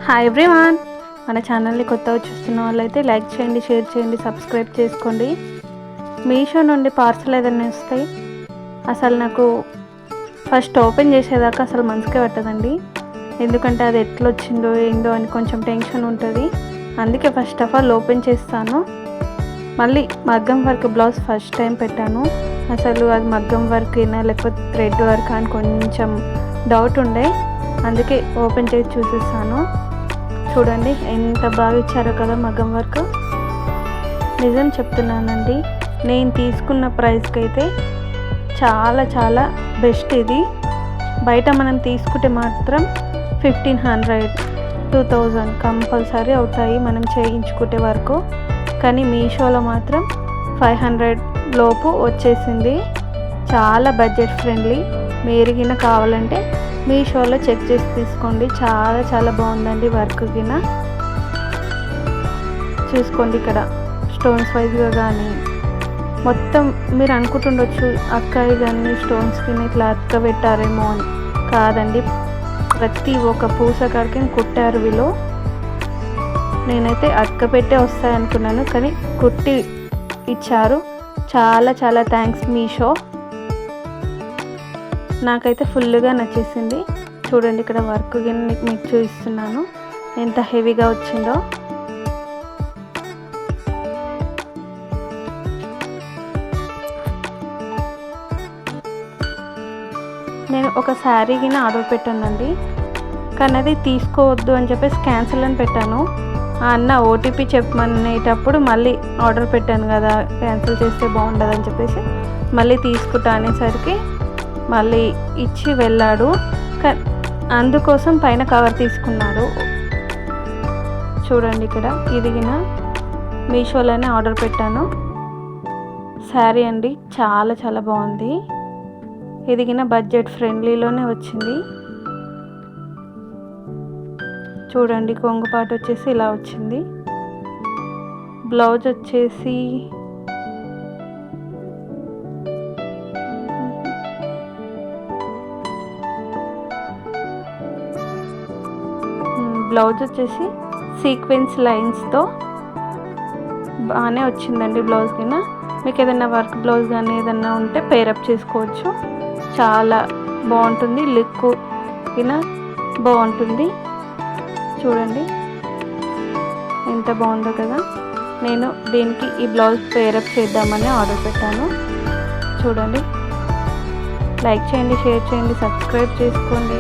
Hi everyone, మన ఛానల్ని కొత్తగా చూస్తున్న వాళ్ళైతే లైక్ చేయండి, షేర్ చేయండి, సబ్స్క్రైబ్ చేసుకోండి. మీషో నుండి పార్సల్ ఏదైనా వస్తాయి అసలు నాకు ఫస్ట్ ఓపెన్ చేసేదాకా అసలు మనసుకే పట్టదండి. ఎందుకంటే అది ఎట్లా వచ్చిందో ఏందో అని కొంచెం టెన్షన్ ఉంటుంది. అందుకే ఫస్ట్ ఆఫ్ ఆల్ ఓపెన్ చేస్తాను. మళ్ళీ మగ్గం వర్క్ బ్లౌజ్ ఫస్ట్ టైం పెట్టాను. అసలు అది మగ్గం వర్క్ అయినా లేకపోతే థ్రెడ్ వర్క్ అని కొంచెం డౌట్ ఉండే, అందుకే ఓపెన్ చేసి చూసేస్తాను. చూడండి ఎంత బాగా ఇచ్చారో కదా మగ్గం వర్క్. నిజం చెప్తున్నానండి, నేను తీసుకున్న ప్రైస్కి అయితే చాలా చాలా బెస్ట్. ఇది బయట మనం తీసుకుంటే మాత్రం 1500 2000 కంపల్సరీ అవుతాయి మనం చేయించుకుంటే వరకు. కానీ మీషోలో మాత్రం 500 లోపు వచ్చేసింది. చాలా బడ్జెట్ ఫ్రెండ్లీ. మీరుగిన కావాలంటే మీషోలో చెక్ చేసి తీసుకోండి. చాలా చాలా బాగుందండి వర్క్ గిన. చూసుకోండి ఇక్కడ స్టోన్స్ వైజ్గా కానీ మొత్తం మీరు అనుకుంటుండొచ్చు అక్క ఇదన్నీ స్టోన్స్ కింద ఇట్లా అక్క పెట్టారేమో అని. కాదండి, ప్రతి ఒక్క పూస కాడికి కుట్టారు వీళ్ళు. నేనైతే అక్క పెట్టే వస్తాయి అనుకున్నాను, కానీ కుట్టి ఇచ్చారు. చాలా చాలా థ్యాంక్స్ మీషో. నాకైతే ఫుల్గా నచ్చేసింది. చూడండి ఇక్కడ వర్క్ మీకు చూపిస్తున్నాను ఎంత హెవీగా వచ్చిందో. నేను ఒక శారీ గిన ఆర్డర్ పెట్టానండి, కానీ అది తీసుకోవద్దు అని చెప్పేసి క్యాన్సిల్ అని పెట్టాను. ఆ అన్న ఓటీపీ చెప్పమనేటప్పుడు మళ్ళీ ఆర్డర్ పెట్టాను కదా, క్యాన్సిల్ చేస్తే బాగుండదని చెప్పేసి మళ్ళీ తీసుకుంటా అనేసరికి మళ్ళీ ఇచ్చి వెళ్ళాడు. అందుకోసం పైన కవర్ తీసుకున్నాడు. చూడండి ఇక్కడ ఇదిగిన మీషోలోనే ఆర్డర్ పెట్టాను. శారీ అండి చాలా చాలా బాగుంది. ఇదిగిన బడ్జెట్ ఫ్రెండ్లీలోనే వచ్చింది. చూడండి కొంగుపాటు వచ్చేసి ఇలా వచ్చింది. బ్లౌజ్ వచ్చేసి సీక్వెన్స్ లైన్స్తో బాగానే వచ్చిందండి బ్లౌజ్ కింద. మీకు ఏదైనా వర్క్ బ్లౌజ్ కానీ ఏదైనా ఉంటే పేరప్ చేసుకోవచ్చు. చాలా బాగుంటుంది, లుక్ కింద బాగుంటుంది. చూడండి ఎంత బాగుందో కదా. నేను దీనికి ఈ బ్లౌజ్ పేరప్ చేద్దామని ఆర్డర్ పెట్టాను. చూడండి, లైక్ చేయండి, షేర్ చేయండి, సబ్స్క్రైబ్ చేసుకోండి.